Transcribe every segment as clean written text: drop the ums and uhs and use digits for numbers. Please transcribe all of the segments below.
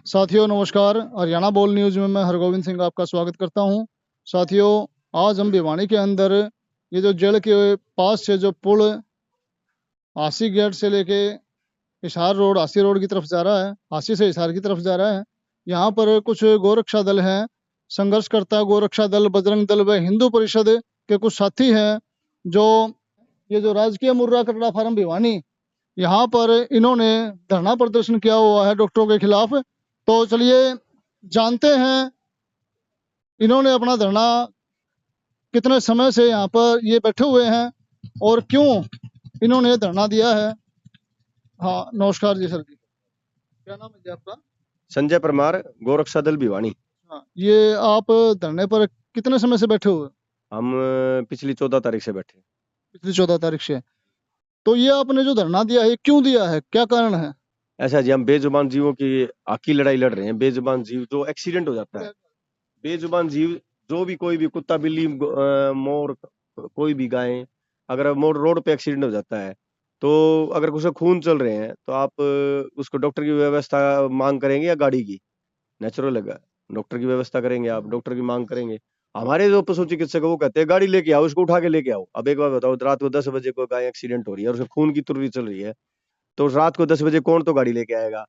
साथियों नमस्कार। हरियाणा बोल न्यूज में मैं हरगोविंद सिंह आपका स्वागत करता हूं। साथियों, आज हम भिवानी के अंदर ये जो जेल के पास से जो पुल हासी गेट से लेके हिसार रोड, हासी रोड की तरफ जा रहा है, हासी से हिसार की तरफ जा रहा है, यहाँ पर कुछ गोरक्षा दल हैं, संघर्षकर्ता गोरक्षा दल, बजरंग दल व हिंदू परिषद के कुछ साथी हैं जो ये जो राजकीय मुर्रा कटड़ा फार्म भिवानी, यहाँ पर इन्होंने धरना प्रदर्शन किया हुआ है डॉक्टरों के खिलाफ। तो चलिए जानते हैं इन्होंने अपना धरना कितने समय से यहाँ पर ये बैठे हुए हैं और क्यों इन्होंने धरना दिया है। हाँ नमस्कार जी सर जी, क्या नाम है जी आपका? संजय परमार, गोरक्षा दल भिवानी। हाँ, ये आप धरने पर कितने समय से बैठे हुए? हम पिछली 14 तारीख से बैठे। पिछली 14 तारीख से। तो ये आपने जो धरना दिया है क्यों दिया है, क्या कारण है? ऐसा जी, हम बेजुबान जीवों की हक की लड़ाई लड़ रहे हैं। बेजुबान जीव जो एक्सीडेंट हो जाता है, बेजुबान जीव जो भी, कोई भी कुत्ता बिल्ली मोर, कोई भी गाय, अगर मोर रोड पे एक्सीडेंट हो जाता है तो अगर उसे खून चल रहे हैं तो आप उसको डॉक्टर की व्यवस्था मांग करेंगे या गाड़ी की? नेचुरल है, डॉक्टर की व्यवस्था करेंगे, आप डॉक्टर की मांग करेंगे। हमारे जो पशु चिकित्सक है वो कहते हैं गाड़ी लेके आओ, उसको उठा के लेके आओ। अब एक बार बताओ, रात को 10 बजे कोई गाय एक्सीडेंट हो रही है और उसके खून की तुरंत चल रही है, तो रात को 10 बजे कौन तो गाड़ी लेके आएगा?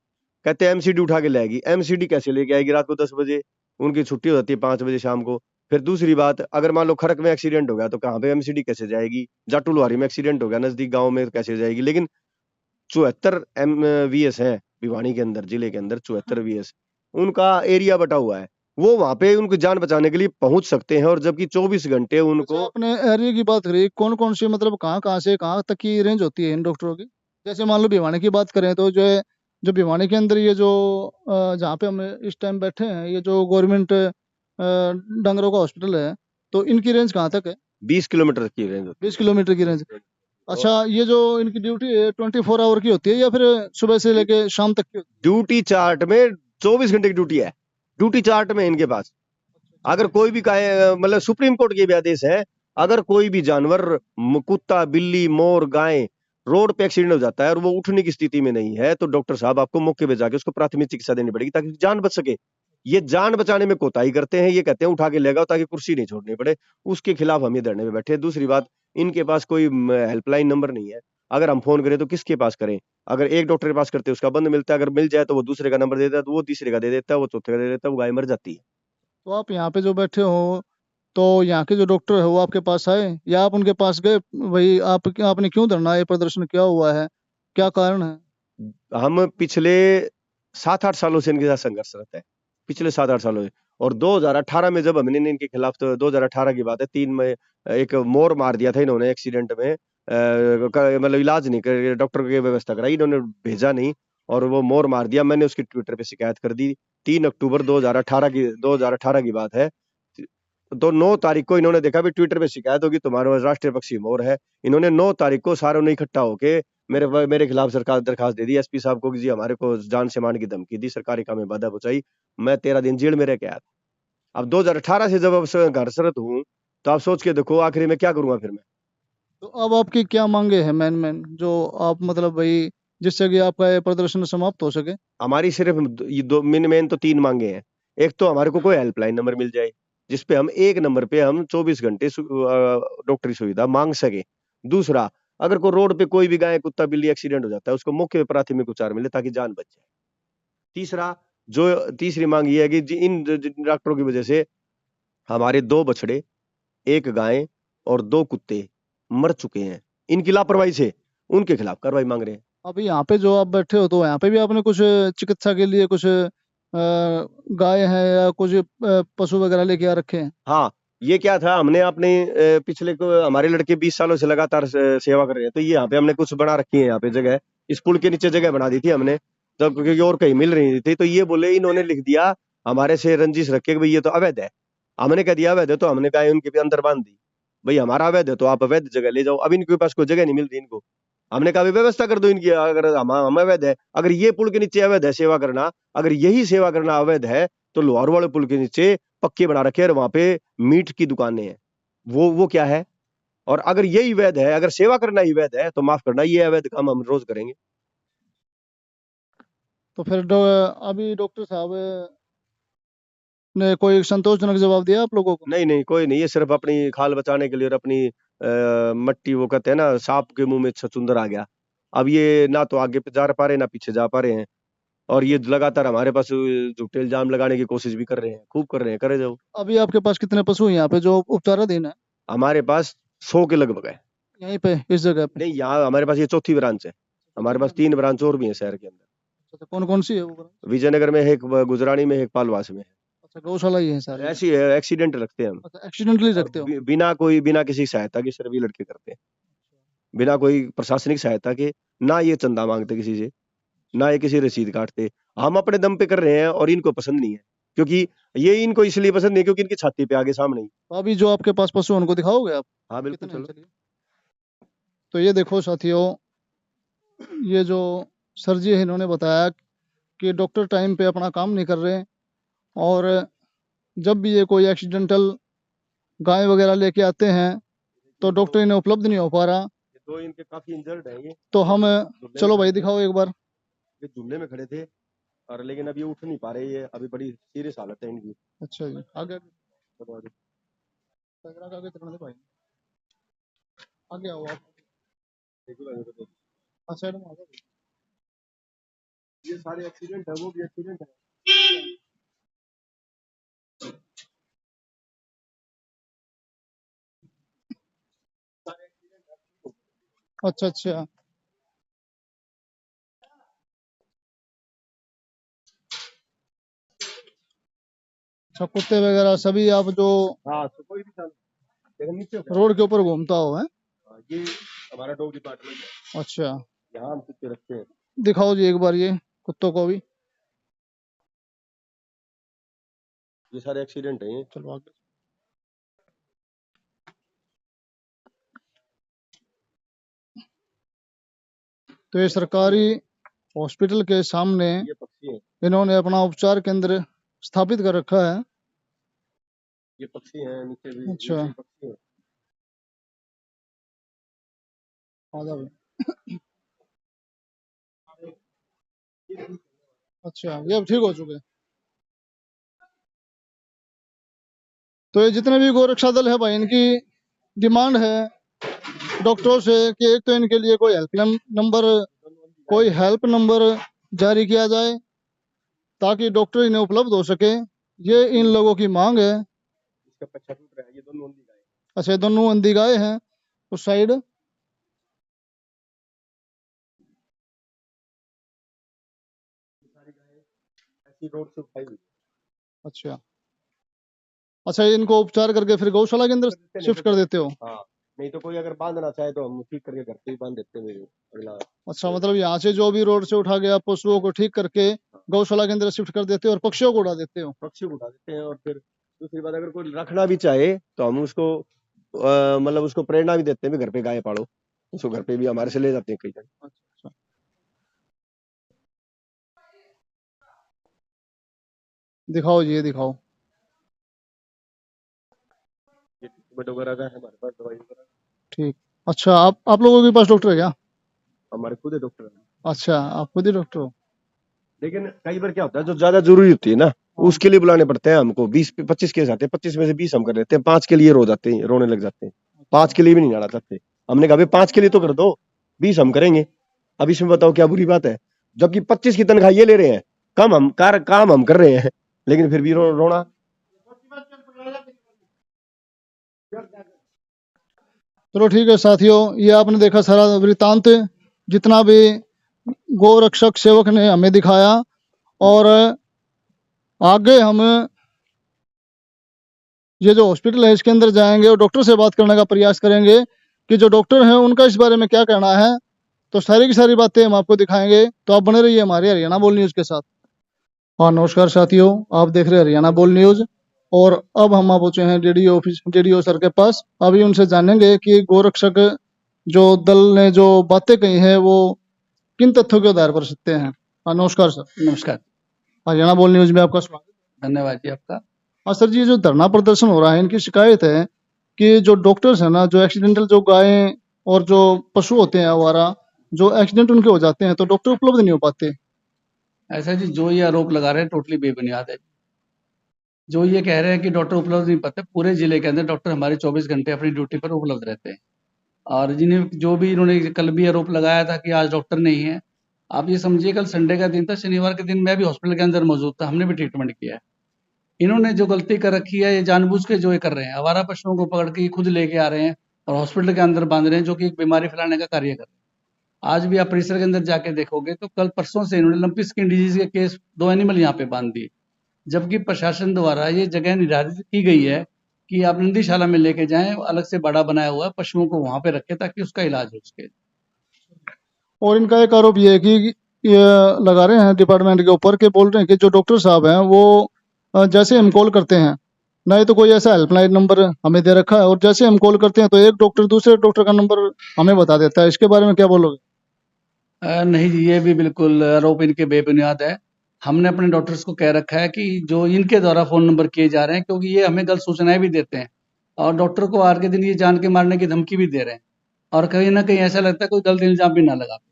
कहते हैं एमसीडी उठा के लाएगी। एमसीडी कैसे लेके आएगी रात को 10 बजे? उनकी छुट्टी हो जाती है 5 बजे शाम को। फिर दूसरी बात, अगर मान लो खरक में एक्सीडेंट हो गया तो कहाँ पे एमसीडी कैसे जाएगी? जाटू लुहारी में एक्सीडेंट हो गया नजदीक गांव में, कैसे जाएगी? लेकिन 74 वीएस है भिवानी के अंदर, जिले के अंदर 74 वीएस, उनका एरिया बटा हुआ है, वो वहां पे उनको जान बचाने के लिए पहुंच सकते हैं। और जबकि 24 घंटे उनको, अपने एरिया की बात करिए, कौन कौन सी मतलब कहाँ कहाँ से कहाँ तक की रेंज होती है इन डॉक्टरों की? जैसे मान लो भिवानी की बात करें तो जो है, जो भिवानी के अंदर ये जो जहाँ पे हम इस टाइम बैठे हैं, ये जो गवर्नमेंट डंगरों का हॉस्पिटल है, तो इनकी रेंज कहाँ तक है? 20 किलोमीटर की रेंज होती 20 किलोमीटर की रेंज। है। अच्छा, ये जो इनकी ड्यूटी है 24 आवर की होती है या फिर सुबह से लेके शाम तक की? ड्यूटी चार्ट में 24 घंटे की ड्यूटी है, ड्यूटी चार्ट में इनके पास। अगर कोई भी मतलब सुप्रीम कोर्ट के भी आदेश है, अगर कोई भी जानवर, कुत्ता बिल्ली मोर गाय रोड पे एक्सीडेंट हो जाता है और वो उठने की स्थिति में नहीं है, तो डॉक्टर साहब आपको मौके पे जाके उसको प्राथमिक चिकित्सा देनी पड़ेगी ताकि जान बच सके। ये जान बचाने में कोताही करते हैं, ये कहते हैं उठा के ले जाओ ताकि कुर्सी नहीं छोड़नी पड़े। उसके खिलाफ हम ये धरने में बैठे हैं। दूसरी बात, इनके पास कोई हेल्पलाइन नंबर नहीं है। अगर हम फोन करें तो किसके पास करें? अगर एक डॉक्टर के पास करते हैं उसका बंद मिलता है, अगर मिल जाए तो वो दूसरे का नंबर दे देता है, तो वो तीसरे का दे देता है, वो चौथे का दे देता है, वो गाय मर जाती है। तो आप यहाँ पे जो बैठे हो, तो यहाँ के जो डॉक्टर है वो आपके पास आए या आप उनके पास गए? वही आपने क्यों धरना ये प्रदर्शन किया हुआ है, क्या कारण है? हम पिछले 7-8 सालों से इनके साथ संघर्षरत है, पिछले 7-8 सालों से। और 2018 में जब हमने इनके खिलाफ, तो 2018 की बात है, 3 में एक मोर मार दिया था इन्होंने एक्सीडेंट में, मतलब इलाज नहीं कर, डॉक्टर की व्यवस्था कराई, इन्होंने भेजा नहीं और वो मोर मार दिया। मैंने उसकी ट्विटर पे शिकायत कर दी। 3 अक्टूबर 2018 की बात है। तो 9 तारीख को इन्होंने देखा भी ट्विटर पे शिकायत होगी, तुम्हारा राष्ट्रीय पक्षी मोर है। इन्होंने 9 तारीख को सारों ने इकट्ठा होके मेरे खिलाफ सरकार दरखास्त दे दी एसपी साहब को कि जी हमारे को जान से मारने की धमकी दी, सरकारी काम में बाधा पहुंचाई। मैं 13 दिन जेल में रह के आया था। अब 2018 से जब अब घरसरत हूँ, तो आप सोच के देखो आखिर में क्या करूंगा फिर मैं। तो अब आपकी क्या मांगे हैं मेन मेन, जो आप मतलब वही जिससे कि आपका ये प्रदर्शन समाप्त हो सके? हमारी सिर्फ ये दो मेन तो 3 मांगे हैं। एक तो हमारे को कोई हेल्पलाइन नंबर मिल जाए जिसपे हम एक नंबर पे हम 24 घंटे डॉक्टरी सुविधा मांग सके। दूसरा, अगर कोई रोड पे कोई भी गाय कुत्ता बिल्ली एक्सीडेंट हो जाता है, उसको मौके पे प्राथमिक उपचार मिले ताकि जान बच जाए। तीसरा, जो तीसरी मांग ये है कि इन डॉक्टरों की वजह से हमारे 2 बछड़े, 1 गाय और 2 कुत्ते मर चुके हैं। इनकी लापरवाही से उनके खिलाफ कार्रवाई मांग रहे हैं। अभी यहाँ पे जो आप बैठे हो, तो यहाँ पे भी आपने कुछ चिकित्सा के लिए कुछ गाय है या कुछ पशु वगैरह लेके आ रखे हैं? हाँ, ये क्या था, हमने अपने पिछले को हमारे लड़के 20 सालों से लगातार सेवा कर रहे हैं, तो ये यहाँ पे हमने कुछ बना रखी है, यहाँ पे जगह, इस पुल के नीचे जगह बना दी थी हमने, जब क्योंकि और कहीं मिल रही थी। तो ये बोले, इन्होंने लिख दिया हमारे से रंजिश रख के कि भाई ये तो अवैध है। हमने कह दिया अवैध है, तो हमने कहा उनके भी अंदर बांध दी, भाई हमारा अवैध है तो आप अवैध जगह ले जाओ। अब इनके पास कोई जगह नहीं मिलती इनको। हमने कहा व्यवस्था कर दो इनकी, अगर हम अवैध है, अगर ये पुल के नीचे अवैध है सेवा करना, अगर यही सेवा करना अवैध है, तो लोहार वाले पुल के नीचे पक्के बना रखे हैं और वहां पे मीट की दुकानें हैं, वो क्या है? और अगर यही वैध है, अगर सेवा करना ही वैध है, तो माफ करना, ये अवैध काम हम रोज करेंगे। तो फिर अभी डॉक्टर साहब ने कोई संतोषजनक जवाब दिया आप लोगों को? नहीं नहीं, कोई नहीं, ये सिर्फ अपनी खाल बचाने के लिए और अपनी मट्टी, वो कहते हैं ना सांप के मुंह में छछूंदर आ गया। अब ये ना तो आगे जा पा रहे, ना पीछे जा पा रहे हैं, और ये लगातार हमारे पास झूठे इल्जाम लगाने की कोशिश भी कर रहे हैं, खूब कर रहे हैं, करे जाओ। अभी आपके पास कितने पशु हैं यहाँ पे जो उपचाराधीन है? हमारे पास 100 के लगभग है। यहीं पे इस जगह पे? नहीं, यहाँ हमारे पास ये चौथी ब्रांच है। हमारे पास 3 ब्रांच और भी है शहर के अंदर। अच्छा, कौन कौन सी है वो branch? विजयनगर में है एक, गुजरानी में है एक, पालवास में है। अच्छा, गौशाला ही है सारी? ऐसी है, एक्सीडेंट रखते हैं हम। अच्छा, एक्सीडेंटली और रखते हो? बिना किसी सहायता के सिर्फ ये लड़के करते हैं, बिना कोई प्रशासनिक सहायता के। ना ये चंदा मांगते किसी से, ना ये किसी रसीद काटते। हम अपने दम पे कर रहे हैं और इनको पसंद नहीं है, क्योंकि ये इनको इसलिए पसंद नहीं क्योंकि इनकी छाती पे आगे सामने ही। तो अभी जो आपके पास पशु हैं, उनको दिखाओगे आप? हाँ बिल्कुल, कितने हैं? चलो। चलिए। तो ये देखो साथियों, ये जो सर जी है इन्होंने बताया कि डॉक्टर टाइम पे अपना काम नहीं कर रहे, और जब भी ये कोई एक्सीडेंटल गाय वगैरह लेके आते हैं तो डॉक्टर इन्हें उपलब्ध नहीं हो पा रहा। ये दो इनके काफी इंजर्ड है ये। तो हम झूले चलो में भाई खड़े थे। दिखाओ एक बार। ये झूले में खड़े थे, और लेकिन अभी उठ नहीं पा रहे, ये अभी बड़ी सीरियस हालत है इनकी। अच्छा जी, आगे चलो आगे। आगे चलने दे भाई, आगे आओ आप। देखो भाई, देखो। हाँ, साइड में आ जाओ। ये सारे एक्सीडेंट है, वो भी एक्सीडेंट है। अच्छा अच्छा। अच्छा, कुत्ते वगैरह सभी आप जो हाँ, तो कोई भी चल, लेकिन नीचे हो गया। रोड के ऊपर घूमता हो है? हाँ, ये हमारा डॉग डिपार्टमेंट है, अच्छा, यहाँ हम कुत्ते रखते हैं। दिखाओ जी एक बार ये कुत्तों को भी। ये सारे एक्सीडेंट है ये। चलो आगे। तो ये सरकारी हॉस्पिटल के सामने ये पक्षी है, इन्होंने अपना उपचार केंद्र स्थापित कर रखा है। ये पक्षी है, नीचे भी अच्छा, नीचे भी पक्षी है। आ जाओ। अच्छा, ये अब ठीक हो चुके हैं। तो ये जितने भी गोरक्षा दल है भाई, इनकी डिमांड है डॉक्टरों से कि एक तो इनके लिए कोई हेल्प नंबर जारी किया जाए ताकि डॉक्टर इन्हें उपलब्ध हो सके। ये इन लोगों की मांग है। इसका पच्छा टूट रहा है, ये दोनों अंधी गाय है। अच्छा, दोनों अंधी गाय हैं उस साइड? ये सारी गाय ऐसी रोड से उठाई हुई अच्छा अच्छा, इनको उपचार करके फिर गौशाला के अंदर कर देते, नहीं शिफ्ट तो कर फिर, देते हो? हाँ, नहीं तो कोई अगर बांधना चाहे तो हम ठीक करके घर पे ही बांध देते हैं मेरे अगला। अच्छा, मतलब यहाँ से जो भी रोड से उठा गया पशुओं को ठीक करके गौशाला के अंदर शिफ्ट कर देते हो और पक्षियों को उड़ा देते हो? पक्षी को उठा देते हैं, और फिर दूसरी बात, अगर कोई रखना भी चाहे तो हम उसको मतलब उसको प्रेरणा भी देते हैं भी घर पे गाय पालो, उसको घर पे भी हमारे से ले जाते हैं कई जगह। अच्छा, दिखाओ जी, ये दिखाओ। ये ट्रीटमेंट वगैरह का है हमारे पास, दवाई वगैरह ठीक। अच्छा, आप लोगों के पास डॉक्टर है क्या? हमारे खुद है डॉक्टर है। अच्छा, आप खुद ही डॉक्टर हो? लेकिन कई बार क्या होता है, जो ज्यादा जरूरी होती है ना, उसके लिए बुलाने पड़ते हैं हमको। 20-25 केस आते हैं, 25 में से 20 हम कर लेते हैं, 5 के लिए रो जाते हैं, रोने लग जाते हैं। 5 के लिए भी नहीं जाना चाहते। हमने कहा भाई 5 के लिए तो कर दो, 20 हम करेंगे। अब इसमें बताओ क्या बुरी बात है, जबकि 25 की तनख्वाह ये ले रहे हैं, काम हम कर रहे हैं, लेकिन फिर भी रोना। चलो ठीक है साथियों, ये आपने देखा सारा वृतांत जितना भी गोरक्षक सेवक ने हमें दिखाया, और आगे हम ये जो हॉस्पिटल है इसके अंदर जाएंगे और डॉक्टर से बात करने का प्रयास करेंगे कि जो डॉक्टर हैं उनका इस बारे में क्या कहना है। तो सारी की सारी बातें हम आपको दिखाएंगे, तो आप बने रहिए हमारे हरियाणा बोल न्यूज़ के साथ। हाँ नमस्कार साथियों, आप देख रहे हैं हरियाणा बोल न्यूज़, और अब हम पहुंचे हैं डीडीओ सर के पास। अभी उनसे जानेंगे कि गोरक्षक जो दल ने जो बातें कही हैं वो किन तथ्यों के आधार पर सत्य हैं। हाँ नमस्कार सर। नमस्कार। हरियाणा बोल न्यूज़ में आपका स्वागत। धन्यवाद जी आपका। हाँ सर जी, ये जो धरना प्रदर्शन हो रहा है, इनकी शिकायत है कि जो डॉक्टर्स है ना, जो एक्सीडेंटल जो गायें और जो पशु होते हैं आवारा, जो एक्सीडेंट उनके हो जाते हैं तो डॉक्टर उपलब्ध नहीं हो पाते। ऐसा जी, जो ये आरोप लगा रहे हैं टोटली बेबुनियाद है। जो ये कह रहे हैं कि डॉक्टर उपलब्ध नहीं पाते, पूरे जिले के अंदर डॉक्टर हमारे 24 घंटे अपनी ड्यूटी पर उपलब्ध रहते हैं। और जिन्हें जो भी इन्होंने कल भी आरोप लगाया था कि आज डॉक्टर नहीं है, आप ये समझिए कल संडे का दिन था, शनिवार के दिन मैं भी हॉस्पिटल के अंदर मौजूद था, हमने भी ट्रीटमेंट किया है। इन्होंने जो गलती कर रखी है, ये जानबूझ के जो ये कर रहे हैं, आवारा पशुओं को पकड़ के ये खुद लेके आ रहे हैं और हॉस्पिटल के अंदर बांध रहे हैं, जो कि एक बीमारी फैलाने का कार्य कर रहे हैं। आज भी आप परिसर के अंदर जाके देखोगे तो कल परसों से इन्होंने लंपी स्किन डिजीज के केस 2 एनिमल यहाँ पे बांध दिए, जबकि प्रशासन द्वारा ये जगह निर्धारित की गई है कि आप नंदीशाला में लेके जाएं, अलग से बड़ा बनाया हुआ है, पशुओं को वहां पे रखें ताकि उसका इलाज हो सके। और इनका एक आरोप ये है कि ये लगा रहे हैं डिपार्टमेंट के ऊपर, के बोल रहे हैं कि जो डॉक्टर साहब हैं वो जैसे हम कॉल करते हैं, नहीं तो कोई ऐसा हेल्पलाइन नंबर हमें दे रखा है, और जैसे हम कॉल करते हैं तो एक डॉक्टर दूसरे डॉक्टर का नंबर हमें बता देता है। इसके बारे में क्या बोलोगे? नहीं जी, ये भी बिल्कुल आरोप इनके बेबुनियाद है। हमने अपने डॉक्टर्स को कह रखा है कि जो इनके द्वारा फ़ोन नंबर किए जा रहे हैं, क्योंकि ये हमें गलत सूचनाएँ भी देते हैं और डॉक्टर को आज के दिन ये जान के मारने की धमकी भी दे रहे हैं और कहीं न कहीं ऐसा लगता है कोई गलत इल्ज़ाम भी ना लगा पाए।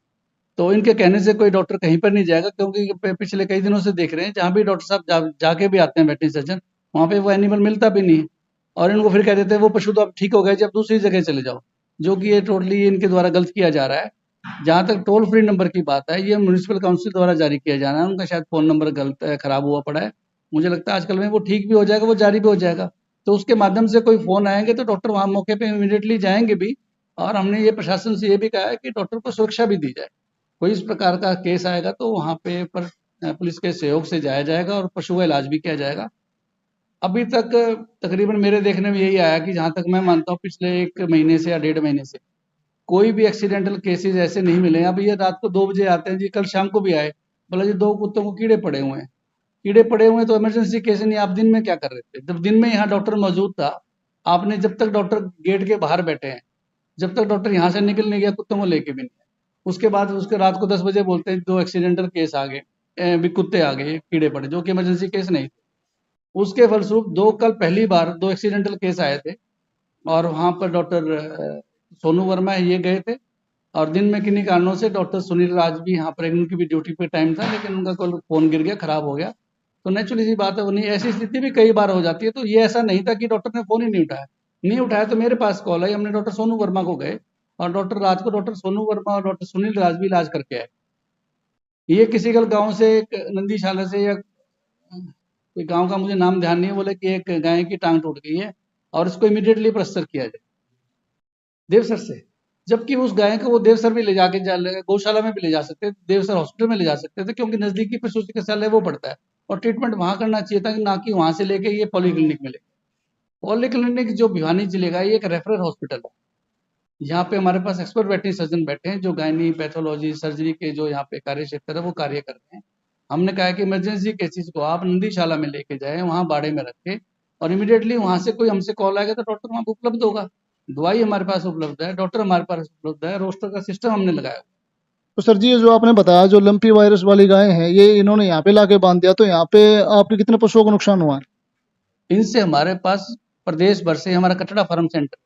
तो इनके कहने से कोई डॉक्टर कहीं पर नहीं जाएगा, क्योंकि पिछले कई दिनों से देख रहे हैं, जहाँ भी डॉक्टर साहब जाके भी आते हैं वेटरनरी सर्जन, वहाँ पे वो एनिमल मिलता भी नहीं है और इनको फिर कह देते हैं वो पशु तो अब ठीक हो गए जी, अब दूसरी जगह चले जाओ, जो कि ये टोटली इनके द्वारा गलत किया जा रहा है। जहाँ तक टोल फ्री नंबर की बात है, ये म्युनिसिपल काउंसिल द्वारा जारी किया जाना है, उनका शायद फ़ोन नंबर गलत खराब हुआ पड़ा है। मुझे लगता है आजकल में वो ठीक भी हो जाएगा, वो जारी भी हो जाएगा। तो उसके माध्यम से कोई फ़ोन आएँगे तो डॉक्टर वहाँ मौके पे इमीडिएटली जाएँगे भी और हमने ये प्रशासन से ये भी कहा है कि डॉक्टर को सुरक्षा भी दी जाए। कोई इस प्रकार का केस आएगा तो वहाँ पे पुलिस के सहयोग से जाया जाएगा और पशु का इलाज भी किया जाएगा। अभी तक तकरीबन मेरे देखने में यही आया कि जहाँ तक मैं मानता हूँ पिछले 1 महीने से या 1.5 महीने से कोई भी एक्सीडेंटल केसेस ऐसे नहीं मिले हैं। अब ये रात को 2 बजे आते हैं जी, कल शाम को भी आए, बोला जी 2 कुत्तों को कीड़े पड़े हुए हैं। कीड़े पड़े हुए हैं तो इमरजेंसी केस नहीं, आप दिन में क्या कर रहे थे? जब दिन में यहाँ डॉक्टर मौजूद था, आपने जब तक डॉक्टर गेट के बाहर बैठे हैं, जब तक डॉक्टर यहाँ से निकल नहीं गया कुत्तों को लेके भी नहीं आए। उसके बाद उसके रात को 10 बजे बोलते हैं 2 एक्सीडेंटल केस आ गए, भी कुत्ते आ गए, कीड़े पड़े, जो कि इमरजेंसी केस नहीं थे। उसके फलस्वरूप 2 कल पहली बार 2 एक्सीडेंटल केस आए थे और वहाँ पर डॉक्टर सोनू वर्मा ये गए थे और दिन में किन्हीं कारणों से डॉक्टर सुनील राज भी यहाँ पर, उनकी भी ड्यूटी पे टाइम था, लेकिन उनका कल फ़ोन गिर गया, खराब हो गया। तो नेचुरली सी बात है, वो नहीं, ऐसी स्थिति भी कई बार हो जाती है। तो ये ऐसा नहीं था कि डॉक्टर ने फ़ोन ही नहीं उठाया। नहीं उठाया तो मेरे पास कॉल आई, हमने डॉक्टर सोनू वर्मा को गए और डॉक्टर राज को डॉक्टर सोनू वर्मा और डॉक्टर सुनील राज भी इलाज करके आए। ये किसी कल गाँव से एक नंदीशाला से या कोई गाँव का मुझे नाम ध्यान नहीं है, बोले कि एक गाय की टाँग टूट गई है और इसको इमीडिएटली प्लास्टर किया जाए, देवसर से। जबकि उस गाय को वो देवसर भी ले जाके गौशाला में भी ले जा सकते थे, देवसर हॉस्पिटल में ले जा सकते थे, क्योंकि नज़दीकी पशु चिकित्सालय वो पड़ता है और ट्रीटमेंट वहाँ करना चाहिए था, ना कि वहाँ से लेके ये पॉलीक्लिनिक में ले। पॉलीक्लिनिक जो भिवानी जिले का, ये एक रेफरल हॉस्पिटल है। यहाँ पे हमारे पास एक्सपर्ट वेटरनरी सर्जन बैठे हैं जो गायनी, पैथोलॉजी, सर्जरी के जो यहाँ पे कार्य क्षेत्र है वो कार्य करते हैं। हमने कहा है कि इमरजेंसी केसेस को आप नंदीशाला में लेके जाएं, वहाँ बाड़े में रखें और इमीडिएटली वहाँ से कोई हमसे कॉल आएगा तो डॉक्टर वहाँ पे उपलब्ध होगा। दवाई हमारे पास उपलब्ध है, डॉक्टर हमारे पास उपलब्ध है, रोस्टर का सिस्टम हमने लगाया। तो सर जी, ये जो आपने बताया जो लंपी वायरस वाली गायें हैं, ये इन्होंने यहाँ पे लाके बांध दिया, तो यहाँ पे आपके कितने पशुओं को नुकसान हुआ है? इनसे हमारे पास प्रदेश भर से हमारा कटड़ा फार्म सेंटर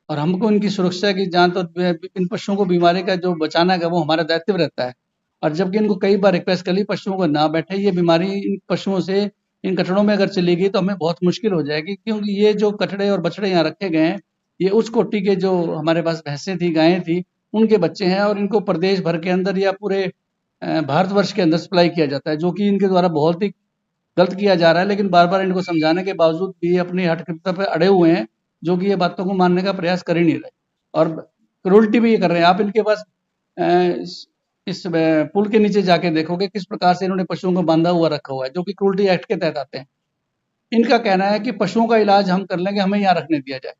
और हमको इनकी सुरक्षा की, जहाँ तो इन पशुओं को बीमारी का जो बचाना है वो हमारा दायित्व रहता है। और जबकि इनको कई बार रिक्वेस्ट कर ली पशुओं को ना बैठे, ये बीमारी इन पशुओं से, इन कटड़ों में अगर चली गई तो हमें बहुत मुश्किल हो जाएगी, क्योंकि ये जो कटड़े और बछड़े यहाँ रखे गए हैं, ये उस कोटि के जो हमारे पास भैंसें थी, गायें थी, उनके बच्चे हैं और इनको प्रदेश भर के अंदर या पूरे भारतवर्ष के अंदर सप्लाई किया जाता है, जो कि इनके द्वारा बहुत ही गलत किया जा रहा है। लेकिन बार-बार इनको समझाने के बावजूद भी ये अपनी हठकर्ता पे अड़े हुए हैं, जो कि ये बातों को मानने का प्रयास कर ही नहीं रहे और क्रूरटी भी ये कर रहे हैं। आप इनके पास इस पुल के नीचे जाके देखोगे किस प्रकार से इन्होंने पशुओं को बांधा हुआ रखा हुआ है, जो कि क्रूरटी एक्ट के तहत आते हैं। इनका कहना है कि पशुओं का इलाज हम कर लेंगे, हमें यहाँ रखने दिया जाए।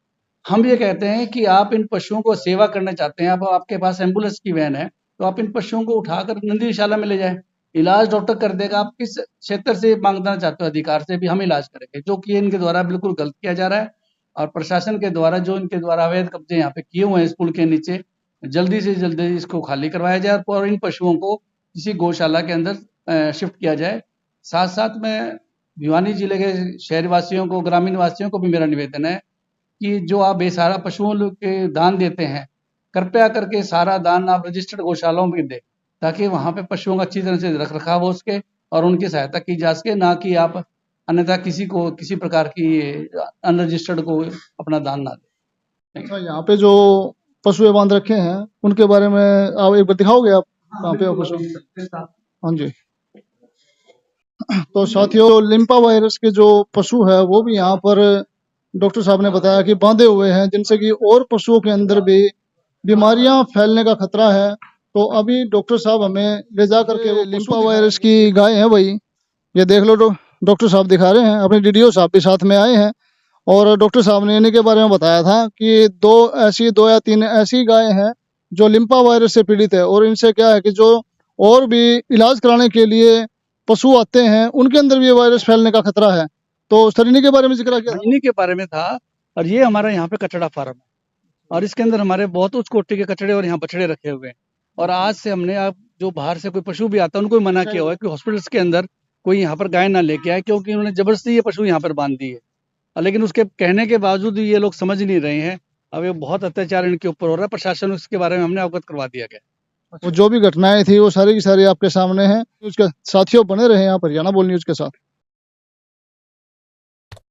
हम ये कहते हैं कि आप इन पशुओं को सेवा करना चाहते हैं, अब आपके पास एम्बुलेंस की वैन है, तो आप इन पशुओं को उठाकर नंदीशाला में ले जाएँ। इलाज डॉक्टर कर देगा, आप किस क्षेत्र से माँगना चाहते हो अधिकार से भी हम इलाज करेंगे, जो कि इनके द्वारा बिल्कुल गलत किया जा रहा है। और प्रशासन के द्वारा जो इनके द्वारा अवैध कब्जे यहाँ पे किए हुए हैं इस पुल के नीचे, जल्दी से जल्दी इसको खाली करवाया जाए और इन पशुओं को किसी गौशाला के अंदर शिफ्ट किया जाए। साथ-साथ में भिवानी जिले के शहर वासियों को, ग्रामीण वासियों को भी मेरा निवेदन है कि जो आप बेसहारा पशुओं के दान देते हैं, कृपया करके सारा दान आप रजिस्टर्ड गौशालाओं में दें, ताकि वहाँ पे पशुओं का अच्छी तरह से रख रखाव हो सके और उनकी सहायता की जा सके, ना कि आप अन्यथा किसी को किसी प्रकार की अनरजिस्टर्ड को अपना दान ना दें। अच्छा, यहाँ पे जो पशु बांध रखे हैं उनके बारे में आप एक बार दिखाओगे आप कहाँ पे हो पशु? हाँ जी। तो साथियों, लिम्पा वायरस के जो पशु है वो भी यहाँ पर डॉक्टर साहब ने बताया कि बांधे हुए हैं, जिनसे कि और पशुओं के अंदर भी बीमारियां फैलने का खतरा है। तो अभी डॉक्टर साहब हमें ले जा करके वो लिम्पा वायरस की गाय है भाई, ये देख लो। डॉक्टर साहब दिखा रहे हैं, अपने डीडीओ साहब भी साथ में आए हैं और डॉक्टर साहब ने इन्हीं के बारे में बताया था कि दो या तीन ऐसी गाय हैं जो लिम्पा वायरस से पीड़ित है, और इनसे क्या है कि जो और भी इलाज कराने के लिए पशु आते हैं उनके अंदर भी ये वायरस फैलने का खतरा है। तो सर इन्हीं के बारे में जिक्र किया। इन्हीं के बारे में था। और ये हमारा यहाँ पे कचड़ा फार्म है और इसके अंदर हमारे बहुत उच्च कोटि के कचड़े और यहाँ बछड़े रखे हुए हैं। और आज से हमने आप जो बाहर से कोई पशु भी आता है उनको भी मना किया हुआ है कि हॉस्पिटल्स के अंदर कोई यहाँ पर गाय ना लेके आए, क्योंकि उन्होंने जबरदस्ती ये पशु यहाँ पर बांध दी है। लेकिन उसके कहने के बावजूद ये लोग समझ नहीं रहे हैं। अब ये बहुत अत्याचार इनके ऊपर हो रहा है। प्रशासन उसके बारे में हमने अवगत करवा दिया गया। वो जो भी घटनाएं थी वो सारी की सारी आपके सामने हैं। उसके साथियों बने रहे हैं आप हरियाणा बोल न्यूज के साथ।